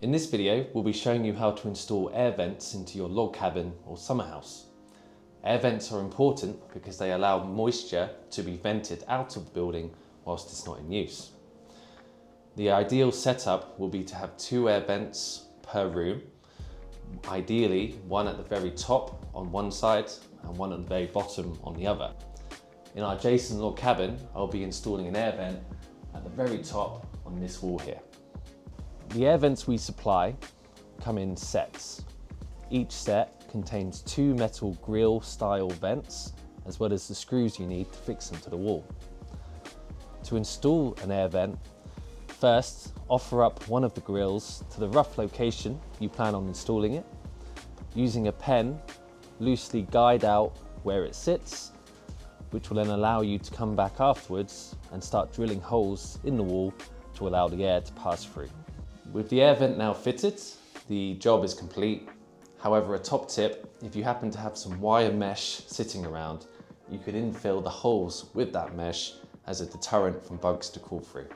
In this video, we'll be showing you how to install air vents into your log cabin or summer house. Air vents are important because they allow moisture to be vented out of the building whilst it's not in use. The ideal setup will be to have 2 air vents per room, ideally one at the very top on one side and one at the very bottom on the other. In our Jason log cabin, I'll be installing an air vent at the very top on this wall here. The air vents we supply come in sets. Each set contains 2 metal grill style vents, as well as the screws you need to fix them to the wall. To install an air vent, first offer up one of the grills to the rough location you plan on installing it. Using a pen, loosely guide out where it sits, which will then allow you to come back afterwards and start drilling holes in the wall to allow the air to pass through. With the air vent now fitted, the job is complete. However, a top tip, if you happen to have some wire mesh sitting around, you could infill the holes with that mesh as a deterrent from bugs to crawl through.